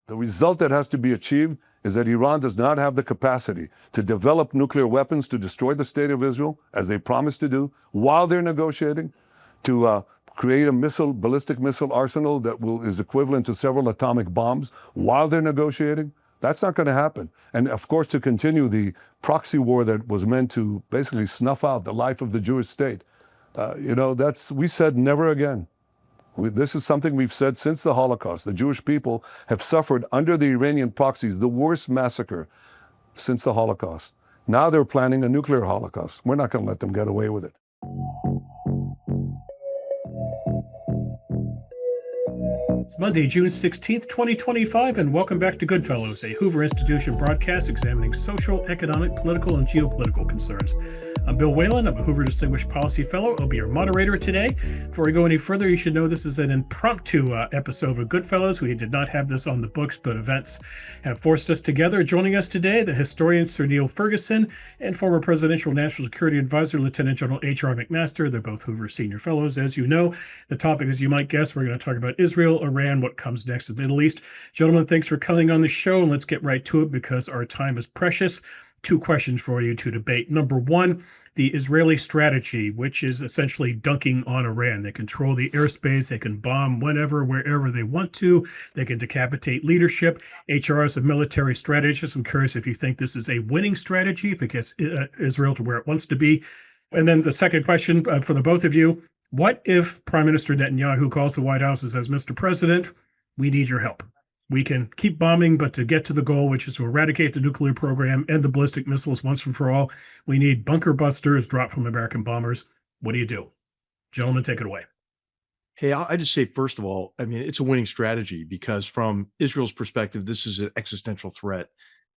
The result that has to be achieved is that Iran does not have the capacity to develop nuclear weapons to destroy the state of Israel, as they promised to do, while they're negotiating, to create a ballistic missile arsenal that is equivalent to several atomic bombs while they're negotiating. That's not going to happen. And of course, to continue the proxy war that was meant to basically snuff out the life of the Jewish state. We said never again. This is something we've said since the Holocaust. The Jewish people have suffered under the Iranian proxies the worst massacre since the Holocaust. Now they're planning a nuclear holocaust. We're not going to let them get away with it. It's Monday, June 16th, 2025, and welcome back to GoodFellows, a Hoover Institution broadcast examining social, economic, political, and geopolitical concerns. I'm Bill Whalen. I'm a Hoover Distinguished Policy Fellow. I'll be your moderator today. Before we go any further, you should know this is an impromptu episode of GoodFellows. We did not have this on the books, but events have forced us together. Joining us today, the historian Sir Niall Ferguson and former Presidential National Security Advisor, Lieutenant General H.R. McMaster. They're both Hoover Senior Fellows. As you know, the topic, as you might guess, we're going to talk about Israel, Iran, what comes next in the Middle East. Gentlemen, thanks for coming on the show, and let's get right to it because our time is precious. Two questions for you to debate. Number one, the Israeli strategy, which is essentially dunking on Iran. They control the airspace. They can bomb whenever, wherever they want to. They can decapitate leadership. HR is a military strategist. I'm curious if you think this is a winning strategy, if it gets Israel to where it wants to be. And then the second question for the both of you, what if Prime Minister Netanyahu calls the White House and says, Mr. President, we need your help. We can keep bombing, but to get to the goal, which is to eradicate the nuclear program and the ballistic missiles once and for all, we need bunker busters dropped from American bombers. What do you do? Gentlemen, take it away. Hey, I just say, first of all, I mean, it's a winning strategy because from Israel's perspective, this is an existential threat.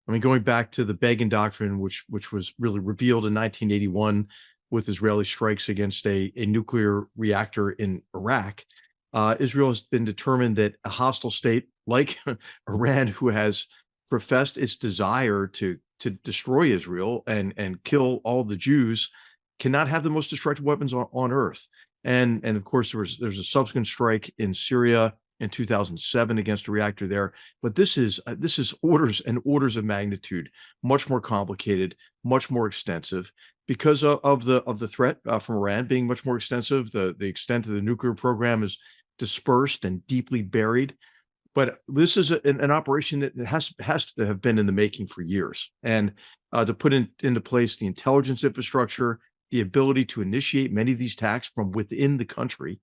I mean, going back to the Begin Doctrine, which was really revealed in 1981 with Israeli strikes against a nuclear reactor in Iraq, Israel has been determined that a hostile state like Iran, who has professed its desire to destroy Israel and kill all the Jews, cannot have the most destructive weapons on earth. And of course, there's a subsequent strike in Syria in 2007 against a reactor there. But this is orders and orders of magnitude, much more complicated, much more extensive, because of the threat from Iran being much more extensive. The extent of the nuclear program is dispersed and deeply buried. But this is an operation that has to have been in the making for years. And to put into place the intelligence infrastructure, the ability to initiate many of these attacks from within the country.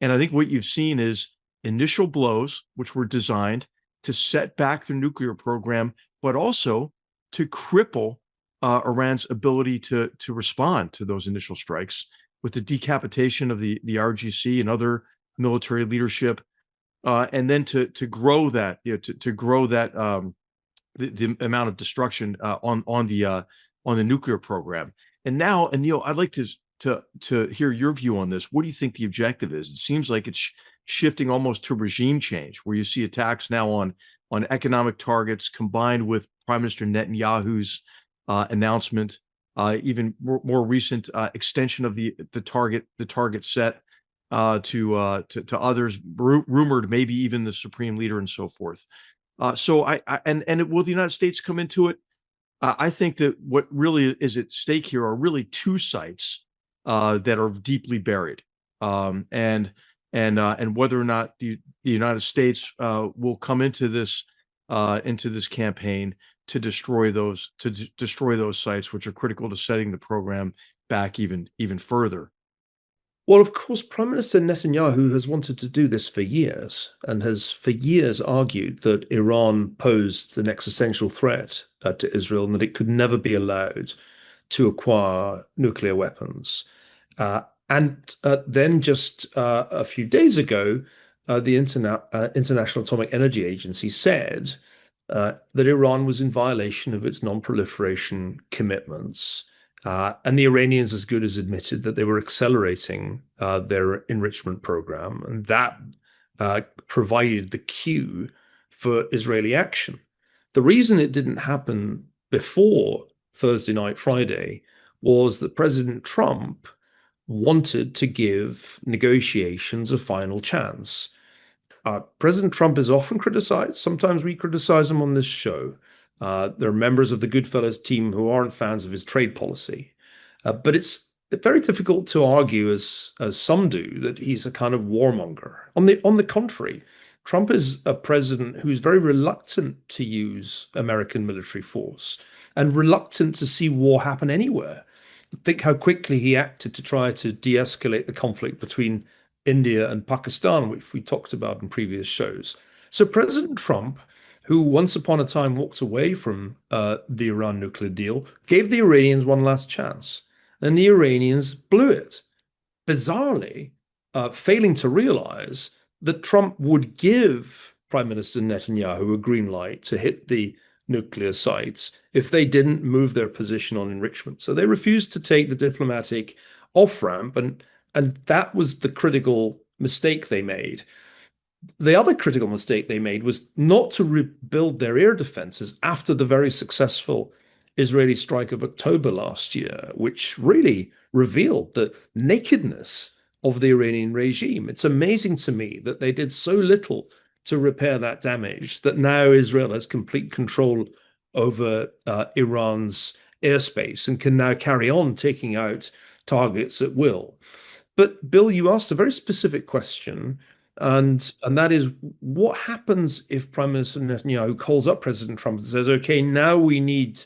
And I think what you've seen is initial blows, which were designed to set back their nuclear program, but also to cripple Iran's ability to respond to those initial strikes with the decapitation of the RGC and other military leadership. And then to grow that, to grow that the amount of destruction on the nuclear program. And now, and Neil, I'd like to hear your view on this. What do you think the objective is? It seems like it's shifting almost to regime change, where you see attacks now on economic targets combined with Prime Minister Netanyahu's announcement, even more recent extension of the target set. To others, rumored maybe even the supreme leader and so forth. Will the United States come into it? I think that what really is at stake here are really two sites that are deeply buried, and whether or not the United States will come into this campaign to destroy those sites, which are critical to setting the program back even further. Well, of course, Prime Minister Netanyahu has wanted to do this for years and has for years argued that Iran posed an existential threat to Israel and that it could never be allowed to acquire nuclear weapons. Then just a few days ago, the International Atomic Energy Agency said that Iran was in violation of its non-proliferation commitments. And the Iranians as good as admitted that they were accelerating their enrichment program, and that provided the cue for Israeli action. The reason it didn't happen before Thursday night, Friday, was that President Trump wanted to give negotiations a final chance. President Trump is often criticized. Sometimes we criticize him on this show. There are members of the GoodFellows team who aren't fans of his trade policy. But it's very difficult to argue, as some do, that he's a kind of warmonger. On the contrary, Trump is a president who's very reluctant to use American military force and reluctant to see war happen anywhere. Think how quickly he acted to try to de-escalate the conflict between India and Pakistan, which we talked about in previous shows. So President Trump, who once upon a time walked away from the Iran nuclear deal, gave the Iranians one last chance. And the Iranians blew it, bizarrely failing to realize that Trump would give Prime Minister Netanyahu a green light to hit the nuclear sites if they didn't move their position on enrichment. So they refused to take the diplomatic off-ramp, and that was the critical mistake they made. The other critical mistake they made was not to rebuild their air defenses after the very successful Israeli strike of October last year, which really revealed the nakedness of the Iranian regime. It's amazing to me that they did so little to repair that damage that now Israel has complete control over Iran's airspace and can now carry on taking out targets at will. But Bill, you asked a very specific question, and that is, what happens if Prime Minister Netanyahu calls up President Trump and says, okay, now we need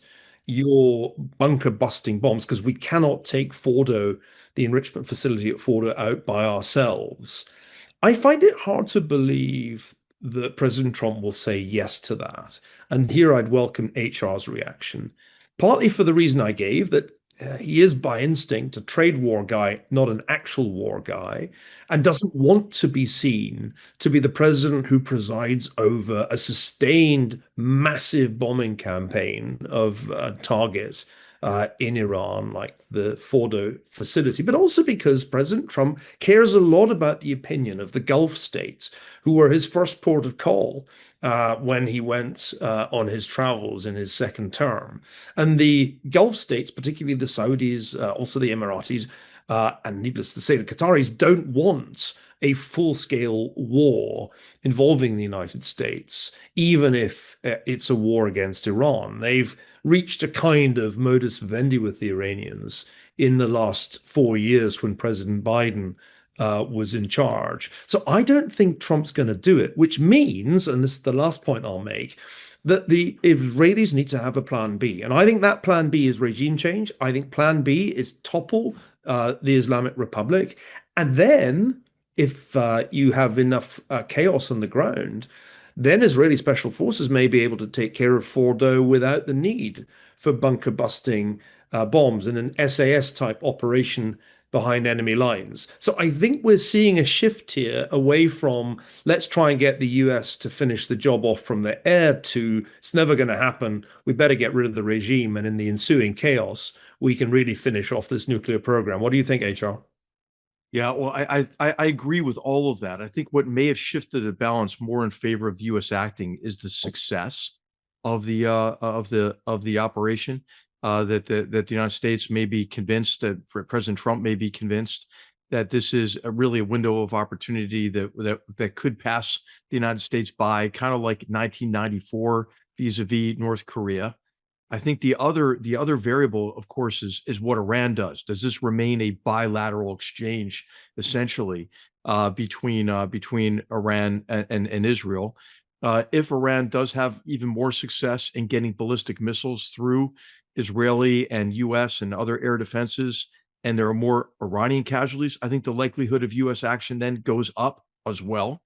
your bunker busting bombs because we cannot take Fordo, the enrichment facility at Fordo, out by ourselves. I find it hard to believe that President Trump will say yes to that. And here I'd welcome HR's reaction, partly for the reason I gave, that he is by instinct a trade war guy, not an actual war guy, and doesn't want to be seen to be the president who presides over a sustained massive bombing campaign of targets in Iran, like the Fordo facility, but also because President Trump cares a lot about the opinion of the Gulf states, who were his first port of call when he went on his travels in his second term. And the Gulf states, particularly the Saudis, also the Emiratis, and needless to say, the Qataris, don't want a full-scale war involving the United States, even if it's a war against Iran. They've reached a kind of modus vivendi with the Iranians in the last 4 years when President Biden was in charge. So I don't think Trump's going to do it, which means, and this is the last point I'll make, that the Israelis need to have a plan B. And I think that plan B is regime change. I think plan B is topple the Islamic Republic. And then if you have enough chaos on the ground, then Israeli special forces may be able to take care of Fordo without the need for bunker busting bombs in an SAS type operation behind enemy lines. So I think we're seeing a shift here away from let's try and get the US to finish the job off from the air to it's never going to happen. We better get rid of the regime. And in the ensuing chaos, we can really finish off this nuclear program. What do you think, HR? Yeah, well, I agree with all of that. I think what may have shifted the balance more in favor of the U.S. acting is the success of the operation. That the United States may be convinced, that President Trump may be convinced that this is really a window of opportunity that could pass the United States by, kind of like 1994 vis-a-vis North Korea. I think the other variable, of course, is what Iran does. Does this remain a bilateral exchange, essentially, between Iran and Israel? If Iran does have even more success in getting ballistic missiles through Israeli and U.S. and other air defenses, and there are more Iranian casualties, I think the likelihood of U.S. action then goes up as well.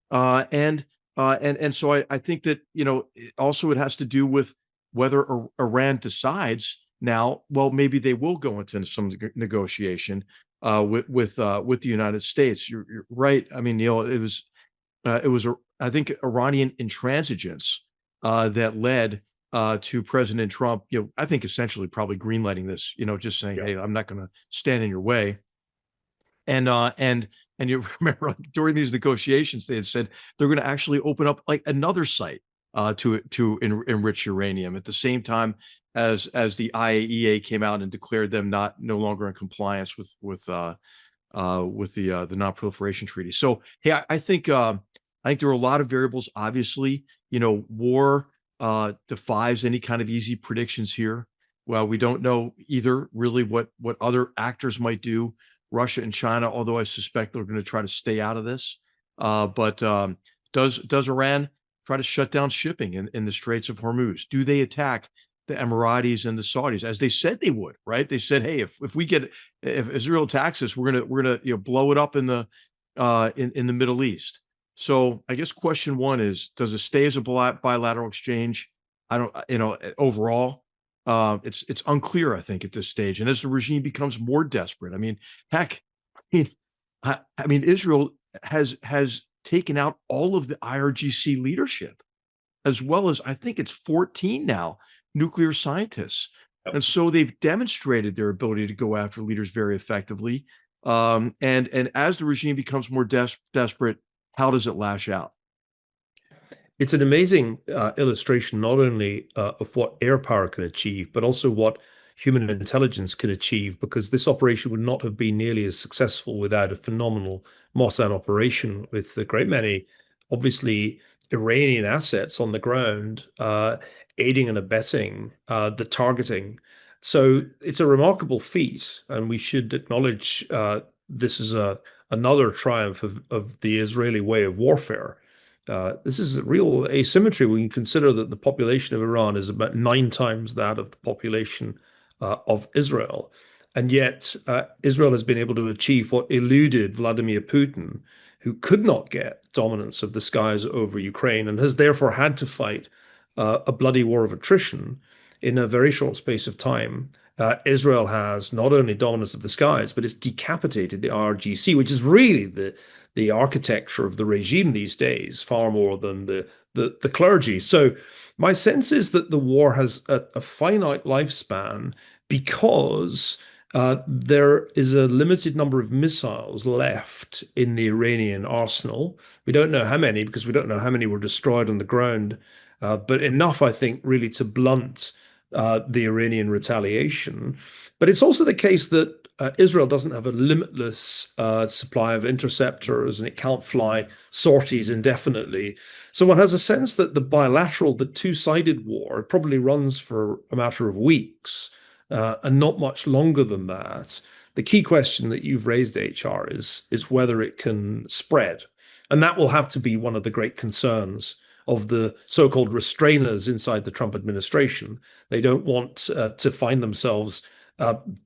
And so I think that, also it has to do with whether Iran decides now, well, maybe they will go into some negotiation with the United States. You're right. I mean, it was I think Iranian intransigence that led to President Trump. I think essentially probably greenlighting this. Just saying, hey, I'm not going to stand in your way. And you remember during these negotiations, they had said they're going to actually open up like another site to enrich uranium at the same time as the IAEA came out and declared them no longer in compliance with the Non-Proliferation Treaty. So hey, I think I think there are a lot of variables. Obviously, war defies any kind of easy predictions here. Well, we don't know either really what other actors might do, Russia and China, although I suspect they're going to try to stay out of this. But does Iran try to shut down shipping in the Straits of Hormuz? Do they attack the Emiratis and the Saudis as they said they would? Right? They said, hey, if Israel attacks us, we're gonna blow it up in the Middle East. So I guess question one is, does it stay as a bilateral exchange? I don't, overall, it's unclear, I think, at this stage. And as the regime becomes more desperate, I mean, heck, I mean, Israel has taken out all of the IRGC leadership, as well as I think it's 14 now nuclear scientists. Yep. And so they've demonstrated their ability to go after leaders very effectively. And as the regime becomes more desperate, how does it lash out? It's an amazing illustration, not only of what air power can achieve, but also what human intelligence can achieve, because this operation would not have been nearly as successful without a phenomenal Mossad operation with a great many, obviously, Iranian assets on the ground, aiding and abetting the targeting. So it's a remarkable feat, and we should acknowledge this is another triumph of the Israeli way of warfare. This is a real asymmetry when you consider that the population of Iran is about 9 times that of the population of Israel. And yet Israel has been able to achieve what eluded Vladimir Putin, who could not get dominance of the skies over Ukraine and has therefore had to fight a bloody war of attrition in a very short space of time. Israel has not only dominance of the skies, but it's decapitated the IRGC, which is really the architecture of the regime these days, far more than the clergy. So my sense is that the war has a finite lifespan because there is a limited number of missiles left in the Iranian arsenal. We don't know how many, because we don't know how many were destroyed on the ground, but enough, I think, really to blunt the Iranian retaliation. But it's also the case that Israel doesn't have a limitless supply of interceptors, and it can't fly sorties indefinitely. So one has a sense that the bilateral, the two-sided war, probably runs for a matter of weeks, and not much longer than that. The key question that you've raised, HR, is whether it can spread. And that will have to be one of the great concerns of the so-called restrainers inside the Trump administration. They don't want to find themselves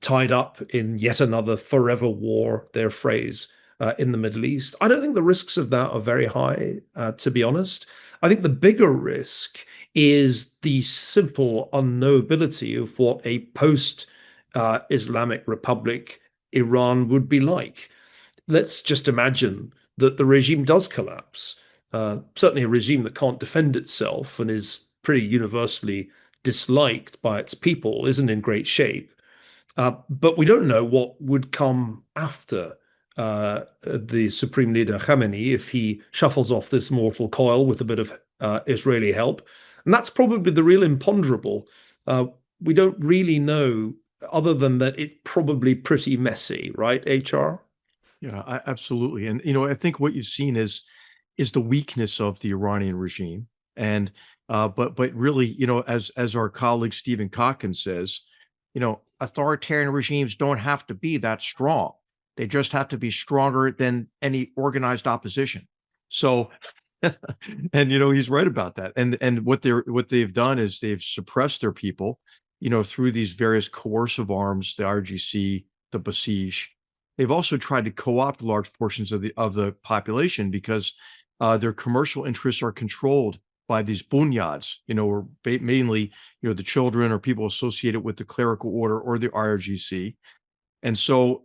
tied up in yet another forever war, their phrase, in the Middle East. I don't think the risks of that are very high, to be honest. I think the bigger risk is the simple unknowability of what a post-Islamic Republic Iran would be like. Let's just imagine that the regime does collapse. Certainly a regime that can't defend itself and is pretty universally disliked by its people isn't in great shape. But we don't know what would come after the Supreme Leader Khamenei if he shuffles off this mortal coil with a bit of Israeli help. And that's probably the real imponderable. We don't really know, other than that it's probably pretty messy, right, HR? Yeah, absolutely. And, I think what you've seen is the weakness of the Iranian regime. And but really, as our colleague Stephen Kotkin says, authoritarian regimes don't have to be that strong. They just have to be stronger than any organized opposition. So, and he's right about that. And what they've done is they've suppressed their people, through these various coercive arms, the IRGC, the Basij. They've also tried to co-opt large portions of the population because their commercial interests are controlled by these bunyads, or mainly, the children or people associated with the clerical order or the IRGC. And so,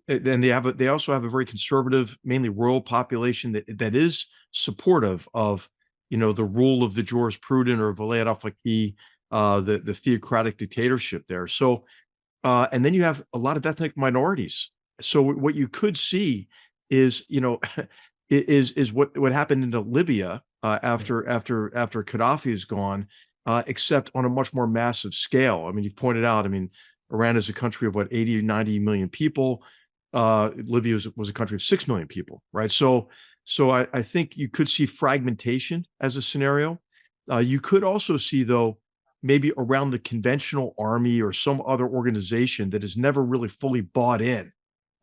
they also have a very conservative, mainly rural population that is supportive of, the rule of the jurisprudent or Velayat al-Faqih, the theocratic dictatorship there. So, and then you have a lot of ethnic minorities. So what you could see is, is what happened into Libya after Gaddafi is gone, except on a much more massive scale. I mean, you pointed out, Iran is a country of 80 or 90 million people. Libya was a country of 6 million people, right? So So I think you could see fragmentation as a scenario. You could also see, though, maybe around the conventional army or some other organization that has never really fully bought in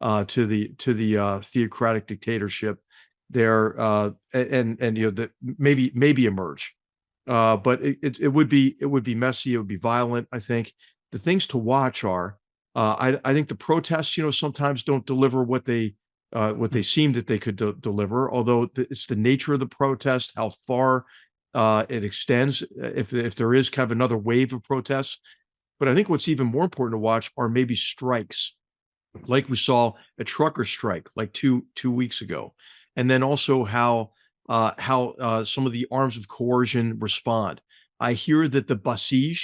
to the theocratic dictatorship there, and that maybe emerge. But it would be messy. It would be violent. I think the things to watch are, I think the protests, sometimes don't deliver what they seem that they could deliver. Although it's the nature of the protest, how far it extends, if there is kind of another wave of protests. But I think what's even more important to watch are maybe strikes, like we saw a trucker strike like two weeks ago, and then also how some of the arms of coercion respond. I hear that the basij,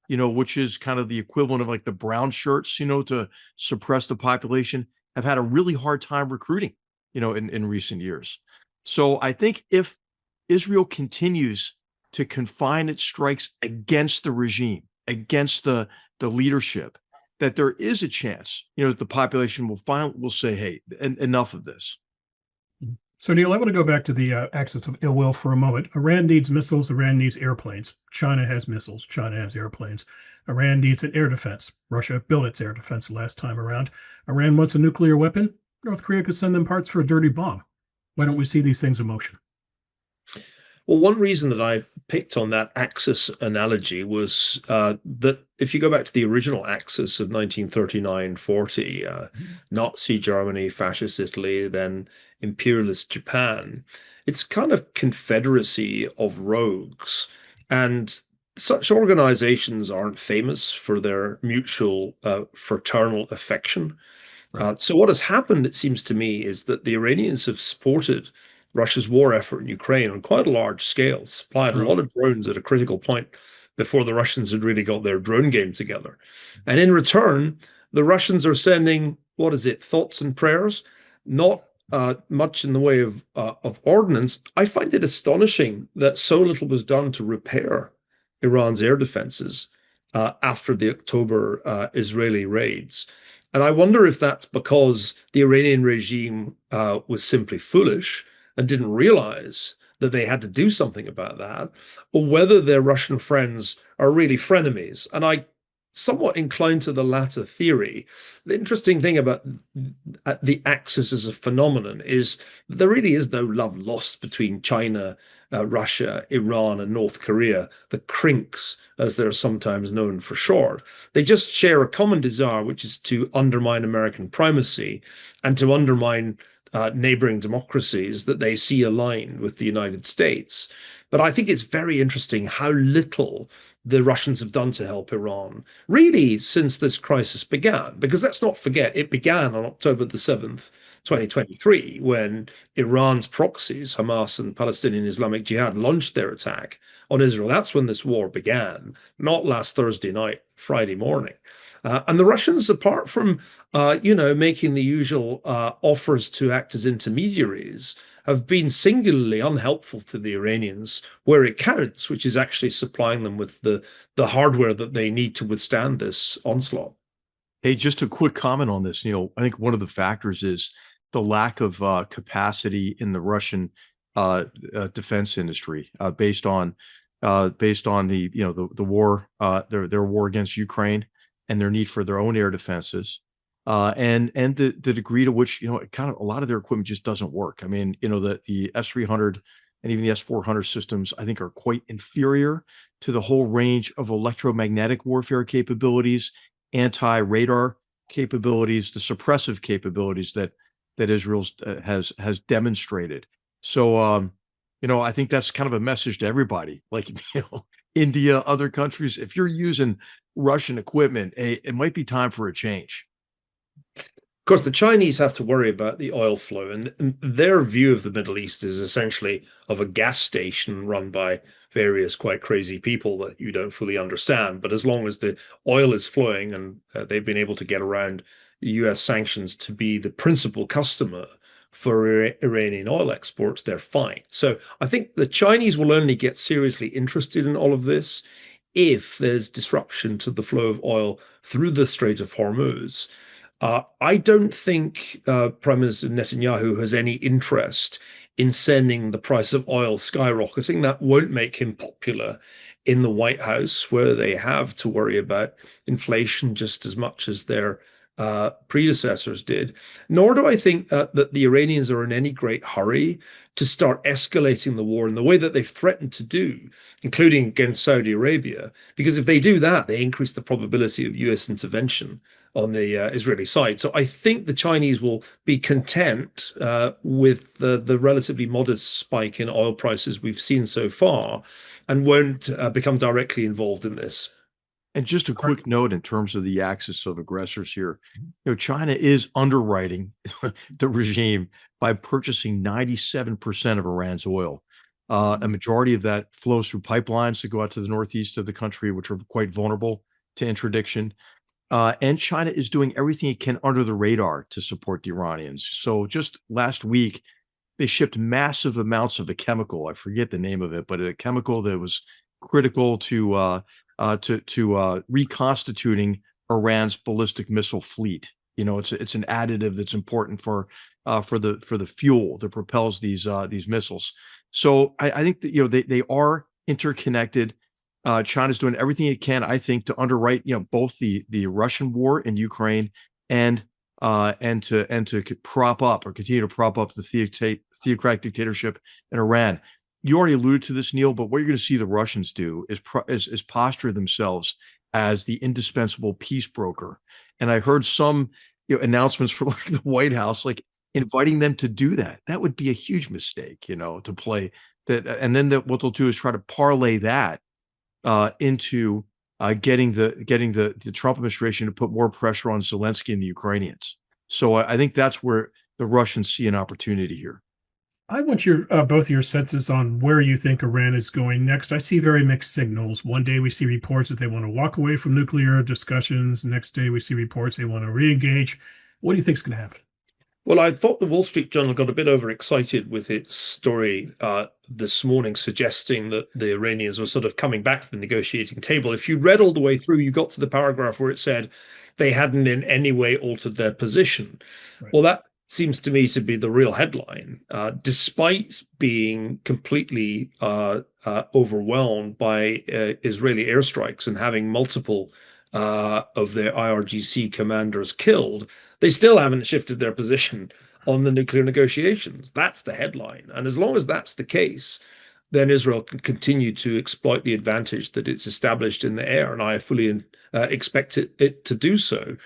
which is kind of the equivalent of like the brown shirts, to suppress the population, have had a really hard time recruiting, in recent years. So I think if Israel continues to confine its strikes against the regime, against the leadership, that there is a chance, that the population will say, "Hey, enough of this." So, Neil, I want to go back to the axis of ill will for a moment. Iran needs missiles. Iran needs airplanes. China has missiles. China has airplanes. Iran needs an air defense. Russia built its air defense last time around. Iran wants a nuclear weapon. North Korea could send them parts for a dirty bomb. Why don't we see these things in motion? Well, one reason that I picked on that Axis analogy was that if you go back to the original Axis of 1939-40, Nazi Germany, Fascist Italy, then imperialist Japan, it's kind of confederacy of rogues. And such organizations aren't famous for their mutual fraternal affection. So what has happened, it seems to me, is that the Iranians have supported Russia's war effort in Ukraine on quite a large scale, supplied a lot of drones at a critical point before the Russians had really got their drone game together. And in return, the Russians are sending, thoughts and prayers, not much in the way of ordnance. I find it astonishing that so little was done to repair Iran's air defenses after the October Israeli raids. And I wonder if that's because the Iranian regime was simply foolish and didn't realize that they had to do something about that, or whether their Russian friends are really frenemies. And I somewhat inclined to the latter theory. The interesting thing about the Axis as a phenomenon is that there really is no love lost between China, Russia, Iran, and North Korea, the CRINCs, as they're sometimes known for short. They just share a common desire, which is to undermine American primacy and to undermine neighboring democracies that they see aligned with the United States. But I think it's very interesting how little the Russians have done to help Iran, really, since this crisis began. Because let's not forget, it began on October the 7th, 2023, when Iran's proxies, Hamas and Palestinian Islamic Jihad, launched their attack on Israel. That's when this war began, not last Thursday night, Friday morning. And the Russians, apart from, making the usual offers to act as intermediaries, have been singularly unhelpful to the Iranians where it counts, which is actually supplying them with the hardware that they need to withstand this onslaught. Hey, just a quick comment on this, Neil. I think one of the factors is the lack of capacity in the Russian defense industry, based on the war, their war against Ukraine, and their need for their own air defenses, and the degree to which kind of a lot of their equipment just doesn't work. I mean, the S-300 and even the S-400 systems, I think, are quite inferior to the whole range of electromagnetic warfare capabilities, anti-radar capabilities, the suppressive capabilities that Israel has demonstrated. So, I think that's kind of a message to everybody, like, India, other countries. If you're using Russian equipment, it might be time for a change. Of course, the Chinese have to worry about the oil flow, and their view of the Middle East is essentially of a gas station run by various quite crazy people that you don't fully understand. But as long as the oil is flowing and they've been able to get around US sanctions to be the principal customer for Iranian oil exports, they're fine. So I think the Chinese will only get seriously interested in all of this if there's disruption to the flow of oil through the Strait of Hormuz. I don't think Prime Minister Netanyahu has any interest in sending the price of oil skyrocketing. That won't make him popular in the White House, where they have to worry about inflation just as much as their predecessors did. Nor do I think that the Iranians are in any great hurry to start escalating the war in the way that they've threatened to do, including against Saudi Arabia, because if they do that, they increase the probability of US intervention on the Israeli side. So I think the Chinese will be content with the relatively modest spike in oil prices we've seen so far, and won't become directly involved in this. And just a quick note in terms of the axis of aggressors here, China is underwriting the regime by purchasing 97% of Iran's oil. A majority of that flows through pipelines that go out to the northeast of the country, which are quite vulnerable to interdiction. And China is doing everything it can under the radar to support the Iranians. So just last week, they shipped massive amounts of a chemical. I forget the name of it, but a chemical that was critical to reconstituting Iran's ballistic missile fleet. It's an additive that's important for the fuel that propels these missiles. So I think that they are interconnected. China's doing everything it can, I think, to underwrite both the Russian war in Ukraine and to prop up or continue to prop up the theocratic dictatorship in Iran. You already alluded to this, Neil, but what you're going to see the Russians do is posture themselves as the indispensable peace broker. And I heard some announcements from the White House, like inviting them to do that. That would be a huge mistake, to play that. And then what they'll do is try to parlay that into getting the Trump administration to put more pressure on Zelensky and the Ukrainians. So I think that's where the Russians see an opportunity here. I want your both of your senses on where you think Iran is going next. I see very mixed signals. One day we see reports that they want to walk away from nuclear discussions. The next day we see reports they want to re-engage. What do you think is going to happen? Well, I thought the Wall Street Journal got a bit overexcited with its story this morning, suggesting that the Iranians were sort of coming back to the negotiating table. If you read all the way through, you got to the paragraph where it said they hadn't in any way altered their position. Right. Well, that seems to me to be the real headline, despite being completely overwhelmed by Israeli airstrikes and having multiple of their IRGC commanders killed. They still haven't shifted their position on the nuclear negotiations. That's the headline. And as long as that's the case, then Israel can continue to exploit the advantage that it's established in the air. And I fully expect it to do so.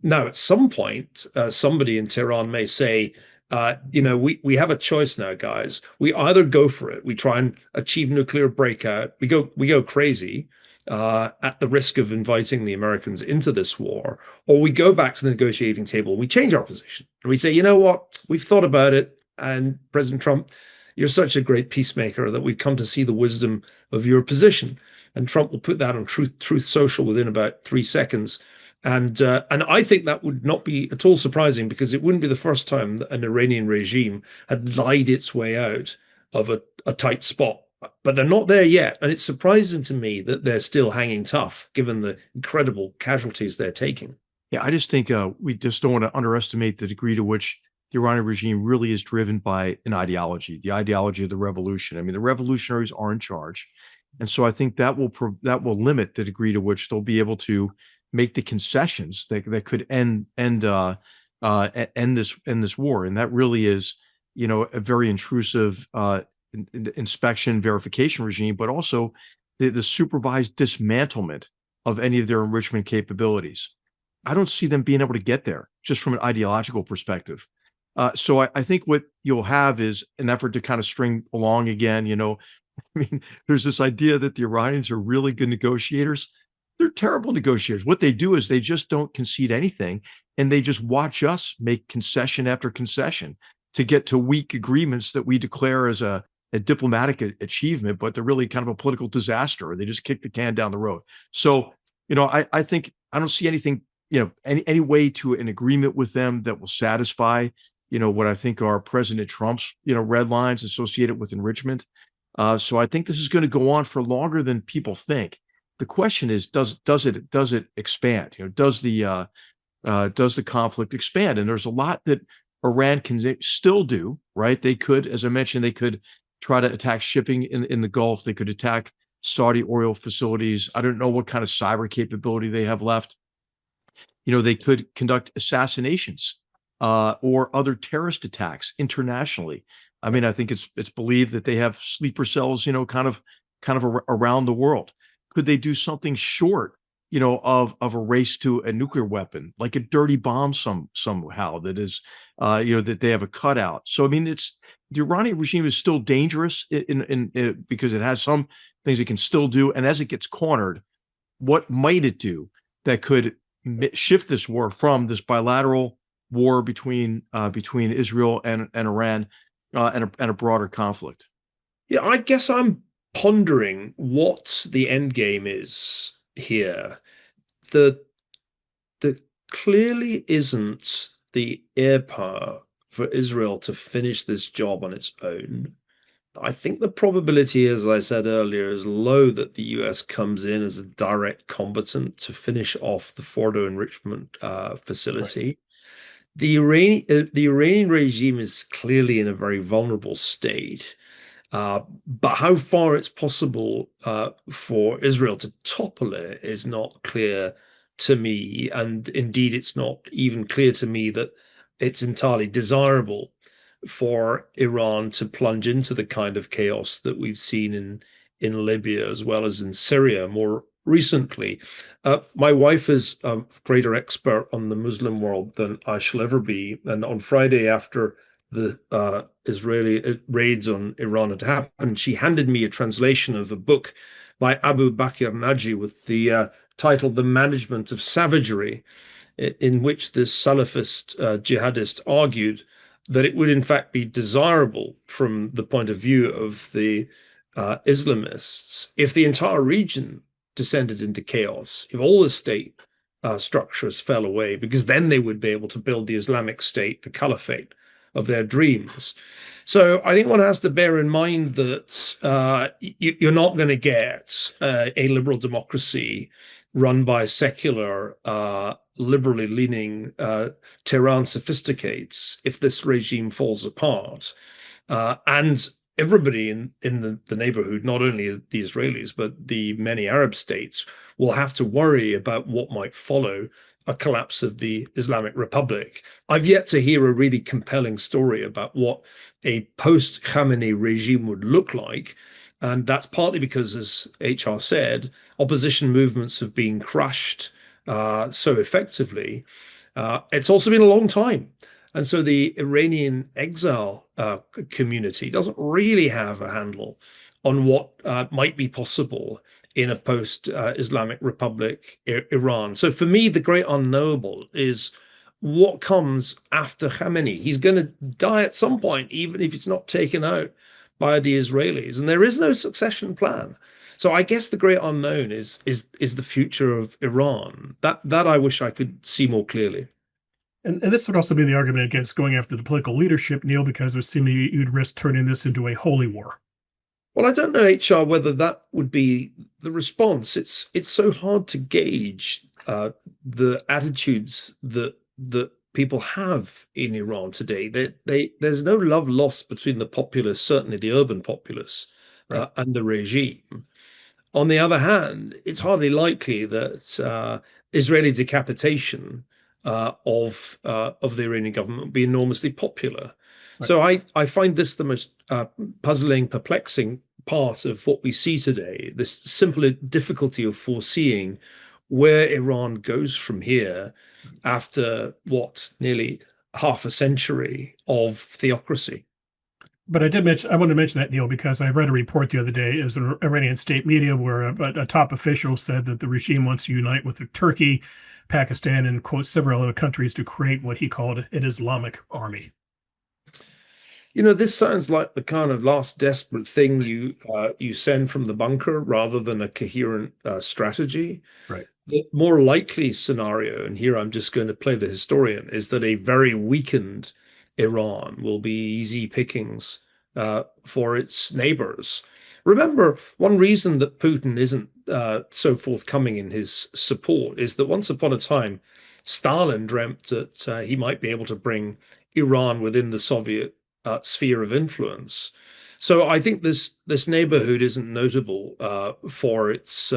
Now, at some point, somebody in Tehran may say, we have a choice now, guys. We either go for it, we try and achieve nuclear breakout, we go crazy at the risk of inviting the Americans into this war, or we go back to the negotiating table, we change our position, and we say, you know what, we've thought about it, and President Trump, you're such a great peacemaker that we've come to see the wisdom of your position. And Trump will put that on Truth Social within about 3 seconds. And I think that would not be at all surprising, because it wouldn't be the first time that an Iranian regime had lied its way out of a tight spot. But they're not there yet. And it's surprising to me that they're still hanging tough, given the incredible casualties they're taking. Yeah, I just think we just don't want to underestimate the degree to which the Iranian regime really is driven by an ideology, the ideology of the revolution. I mean, the revolutionaries are in charge. And so I think that will limit the degree to which they'll be able to make the concessions that could end this war. And that really is, a very intrusive inspection verification regime, but also the supervised dismantlement of any of their enrichment capabilities. I don't see them being able to get there just from an ideological perspective. So I think what you'll have is an effort to kind of string along again. I mean, there's this idea that the Iranians are really good negotiators. They're terrible negotiators. What they do is they just don't concede anything, and they just watch us make concession after concession to get to weak agreements that we declare as a diplomatic achievement, but they're really kind of a political disaster. They just kick the can down the road. So, I think I don't see anything, any way to an agreement with them that will satisfy, what I think are President Trump's, red lines associated with enrichment. So I think this is going to go on for longer than people think. The question is, does it expand? Does the conflict expand? And there's a lot that Iran can still do, right? They could, as I mentioned, they could try to attack shipping in the Gulf. They could attack Saudi oil facilities. I don't know what kind of cyber capability they have left. They could conduct assassinations or other terrorist attacks internationally. I mean, I think it's believed that they have sleeper cells, kind of around the world. Could they do something short, of a race to a nuclear weapon, like a dirty bomb somehow that is, that they have a cutout? So I mean, the Iranian regime is still dangerous in because it has some things it can still do, and as it gets cornered, what might it do that could shift this war from this bilateral war between Israel and Iran and a broader conflict? Yeah, I guess I'm pondering what the end game is here. The clearly isn't the air power for Israel to finish this job on its own. I think the probability, as I said earlier, is low that the US comes in as a direct combatant to finish off the Fordo enrichment facility. Right. The Iranian regime is clearly in a very vulnerable state. But how far it's possible for Israel to topple it is not clear to me. And indeed, it's not even clear to me that it's entirely desirable for Iran to plunge into the kind of chaos that we've seen in Libya as well as in Syria more recently. My wife is a greater expert on the Muslim world than I shall ever be. And on Friday, after the Israeli raids on Iran had happened, she handed me a translation of a book by Abu Bakr Naji with the title The Management of Savagery, in which this Salafist jihadist argued that it would in fact be desirable from the point of view of the Islamists if the entire region descended into chaos, if all the state structures fell away, because then they would be able to build the Islamic State, the caliphate of their dreams. So I think one has to bear in mind that you're not going to get a liberal democracy run by secular, liberally leaning Tehran sophisticates if this regime falls apart. And everybody in the neighborhood, not only the Israelis, but the many Arab states, will have to worry about what might follow a collapse of the Islamic Republic. I've yet to hear a really compelling story about what a post-Khamenei regime would look like. And that's partly because, as HR said, opposition movements have been crushed so effectively. It's also been a long time. And so the Iranian exile community doesn't really have a handle on what might be possible in a post-Islamic Republic Iran. So for me, the great unknowable is what comes after Khamenei. He's going to die at some point, even if it's not taken out by the Israelis. And there is no succession plan. So I guess the great unknown is the future of Iran. That I wish I could see more clearly. And this would also be the argument against going after the political leadership, Neil, because it would seem you'd risk turning this into a holy war. Well, I don't know, HR, whether that would be the response. It's so hard to gauge the attitudes that people have in Iran today. There's no love lost between the populace, certainly the urban populace, right, and the regime. On the other hand, it's hardly likely that Israeli decapitation of the Iranian government would be enormously popular. Right. So I find this the most puzzling, perplexing part of what we see today, this simple difficulty of foreseeing where Iran goes from here after nearly half a century of theocracy. But I wanted to mention that, Neil, because I read a report the other day as an Iranian state media where a top official said that the regime wants to unite with Turkey, Pakistan, and, quote, several other countries to create what he called an Islamic army. This sounds like the kind of last desperate thing you send from the bunker rather than a coherent strategy. Right. The more likely scenario, and here I'm just going to play the historian, is that a very weakened Iran will be easy pickings for its neighbors. Remember, one reason that Putin isn't so forthcoming in his support is that once upon a time, Stalin dreamt that he might be able to bring Iran within the Soviet sphere of influence. So I think this neighborhood isn't notable for its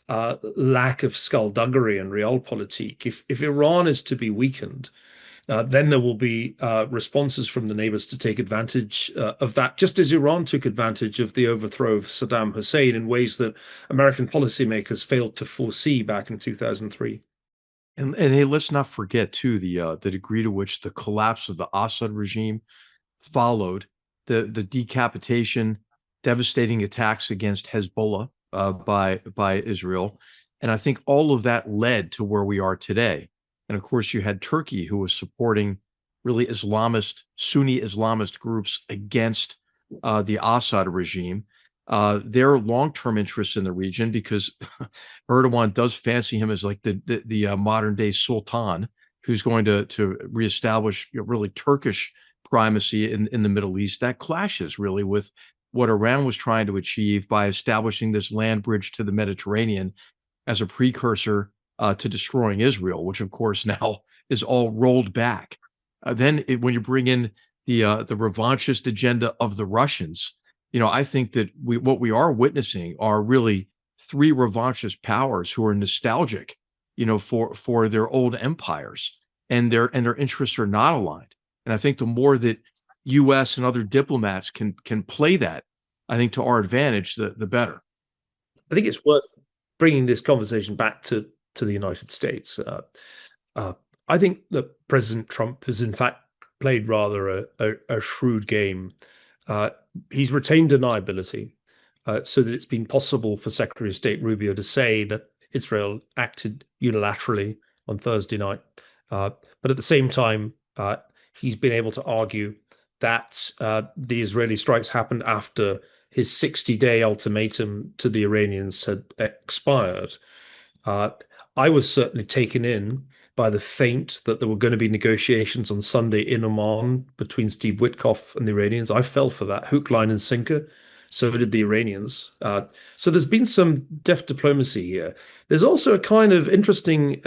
lack of skullduggery and realpolitik. If Iran is to be weakened, then there will be responses from the neighbors to take advantage of that, just as Iran took advantage of the overthrow of Saddam Hussein in ways that American policymakers failed to foresee back in 2003. And hey, let's not forget too the degree to which the collapse of the Assad regime followed the decapitation, devastating attacks against Hezbollah by Israel, and I think all of that led to where we are today. And of course, you had Turkey, who was supporting really Islamist, Sunni Islamist groups against the Assad regime. Their long-term interests in the region, because Erdogan does fancy him as like the modern-day sultan, who's going to reestablish really Turkish primacy in the Middle East. That clashes really with what Iran was trying to achieve by establishing this land bridge to the Mediterranean as a precursor to destroying Israel, which of course now is all rolled back. When you bring in the revanchist agenda of the Russians, I think that what we are witnessing are really three revanchist powers who are nostalgic, for their old empires, and their interests are not aligned. And I think the more that U.S. and other diplomats can play that, I think to our advantage, the better. I think it's worth bringing this conversation back to the United States. I think that President Trump has in fact played rather a shrewd game. He's retained deniability so that it's been possible for Secretary of State Rubio to say that Israel acted unilaterally on Thursday night. But at the same time, he's been able to argue that the Israeli strikes happened after his 60-day ultimatum to the Iranians had expired. I was certainly taken in by the feint that there were going to be negotiations on Sunday in Oman between Steve Witkoff and the Iranians. I fell for that hook, line, and sinker. So did the Iranians. So there's been some deft diplomacy here. There's also a kind of interesting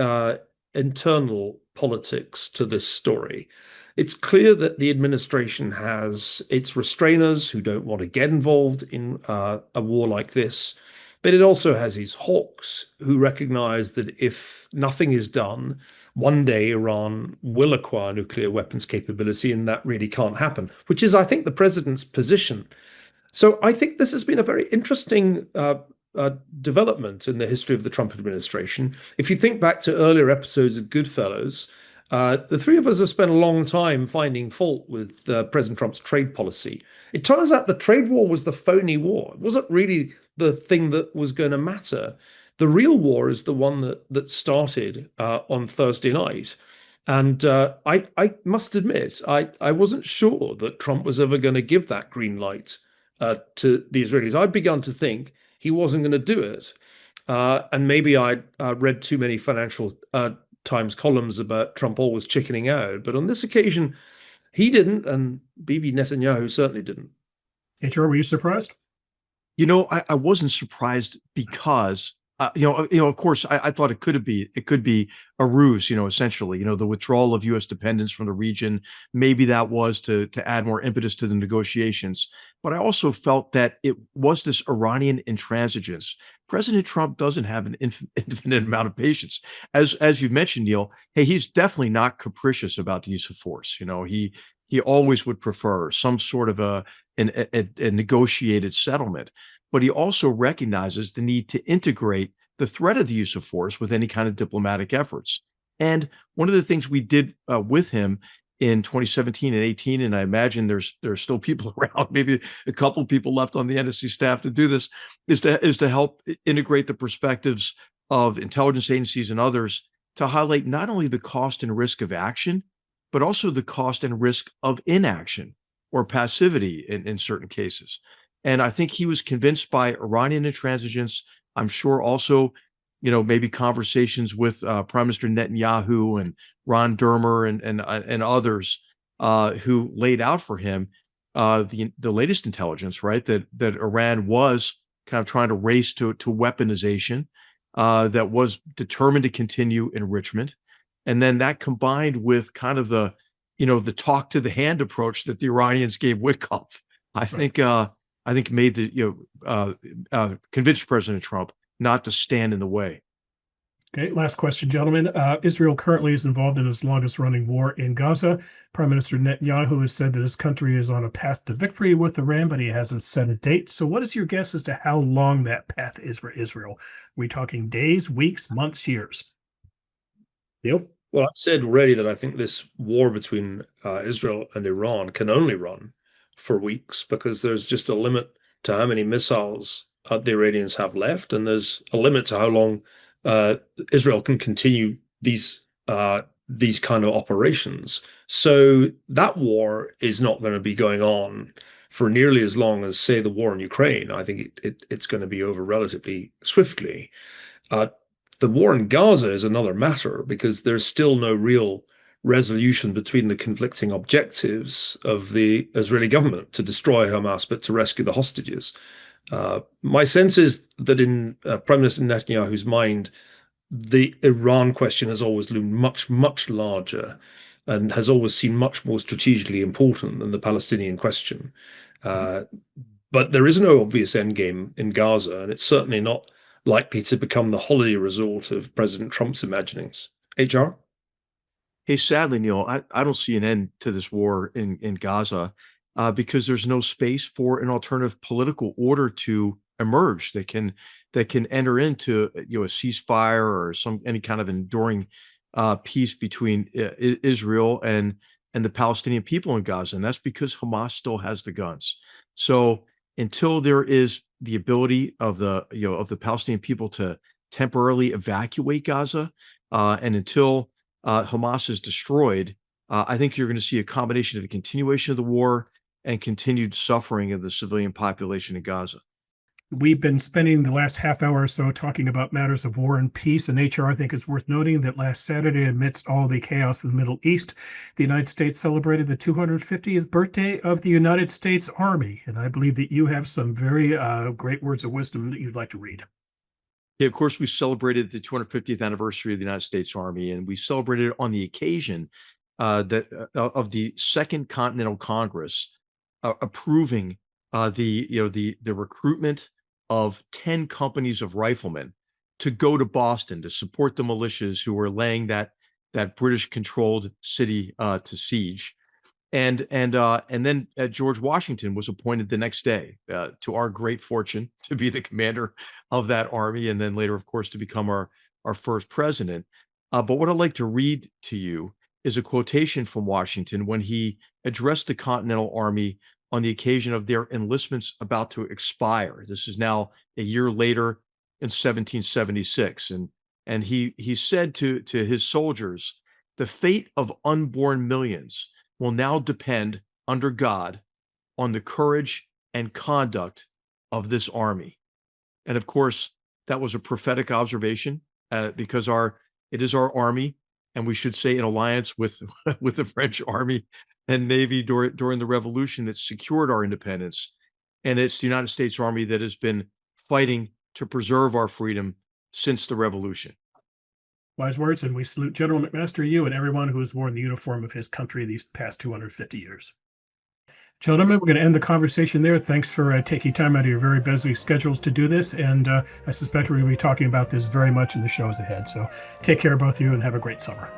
internal politics to this story. It's clear that the administration has its restrainers who don't want to get involved in a war like this. But it also has these hawks who recognize that if nothing is done, one day Iran will acquire nuclear weapons capability, and that really can't happen, which is, I think, the president's position. So I think this has been a very interesting development in the history of the Trump administration. If you think back to earlier episodes of GoodFellows, the three of us have spent a long time finding fault with President Trump's trade policy. It turns out the trade war was the phony war. It wasn't really the thing that was going to matter. The real war is the one that started on Thursday night. And I must admit, I wasn't sure that Trump was ever going to give that green light to the Israelis. I'd begun to think he wasn't going to do it. And maybe I read too many Financial Times columns about Trump always chickening out. But on this occasion, he didn't, and Bibi Netanyahu certainly didn't. HR, were you surprised? I wasn't surprised because, of course, I thought it could be a ruse, essentially, the withdrawal of U.S. dependence from the region. Maybe that was to add more impetus to the negotiations. But I also felt that it was this Iranian intransigence. President Trump doesn't have an infinite amount of patience. As you mentioned, Neil, hey, he's definitely not capricious about the use of force. He always would prefer some sort of a negotiated settlement, but he also recognizes the need to integrate the threat of the use of force with any kind of diplomatic efforts. And one of the things we did with him in 2017 and 18, and I imagine there's still people around, maybe a couple of people left on the NSC staff to do this, is to help integrate the perspectives of intelligence agencies and others to highlight not only the cost and risk of action, but also the cost and risk of inaction or passivity in certain cases. And I think he was convinced by Iranian intransigence. I'm sure also, maybe conversations with Prime Minister Netanyahu and Ron Dermer and others who laid out for him the latest intelligence, right? That Iran was kind of trying to race to weaponization, that was determined to continue enrichment. And then that combined with kind of the, the talk to the hand approach that the Iranians gave Witkoff, I think made convinced President Trump not to stand in the way. Okay, last question, gentlemen. Israel currently is involved in its longest running war in Gaza. Prime Minister Netanyahu has said that his country is on a path to victory with Iran, but he hasn't set a date. So what is your guess as to how long that path is for Israel? Are we talking days, weeks, months, years? Neil? Well, I've said already that I think this war between Israel and Iran can only run for weeks, because there's just a limit to how many missiles the Iranians have left, and there's a limit to how long Israel can continue these kind of operations. So that war is not going to be going on for nearly as long as, say, the war in Ukraine. I think it's going to be over relatively swiftly. The war in Gaza is another matter, because there's still no real resolution between the conflicting objectives of the Israeli government to destroy Hamas, but to rescue the hostages. My sense is that in Prime Minister Netanyahu's mind, the Iran question has always loomed much, much larger and has always seemed much more strategically important than the Palestinian question. But there is no obvious endgame in Gaza, and it's certainly not likely to become the holiday resort of President Trump's imaginings. HR? Hey, sadly, Neil, I don't see an end to this war in Gaza because there's no space for an alternative political order to emerge that can enter into a ceasefire or any kind of enduring peace between Israel and the Palestinian people in Gaza, and that's because Hamas still has the guns. So until there is the ability of the Palestinian people to temporarily evacuate Gaza, and until Hamas is destroyed, I think you're going to see a combination of a continuation of the war and continued suffering of the civilian population in Gaza. We've been spending the last half hour or so talking about matters of war and peace, and HR, I think it's worth noting that last Saturday, amidst all the chaos in the Middle East, the United States celebrated the 250th birthday of the United States Army, and I believe that you have some very great words of wisdom that you'd like to read. Yeah, of course, we celebrated the 250th anniversary of the United States Army, and we celebrated it on the occasion of the Second Continental Congress approving the recruitment of 10 companies of riflemen to go to Boston to support the militias who were laying that British-controlled city to siege. And then George Washington was appointed the next day, to our great fortune, to be the commander of that army, and then later, of course, to become our first president. But what I'd like to read to you is a quotation from Washington when he addressed the Continental Army on the occasion of their enlistments about to expire. This is now a year later in 1776. And he said to his soldiers, "The fate of unborn millions will now depend, under God, on the courage and conduct of this army." And of course, that was a prophetic observation, because it is our army, and we should say in alliance with the French army and Navy during the revolution that secured our independence. And it's the United States Army that has been fighting to preserve our freedom since the revolution. Wise words, and we salute General McMaster, you, and everyone who has worn the uniform of his country these past 250 years. Gentlemen, we're going to end the conversation there. Thanks for taking time out of your very busy schedules to do this, and I suspect we're going to be talking about this very much in the shows ahead. So take care, both of you, and have a great summer.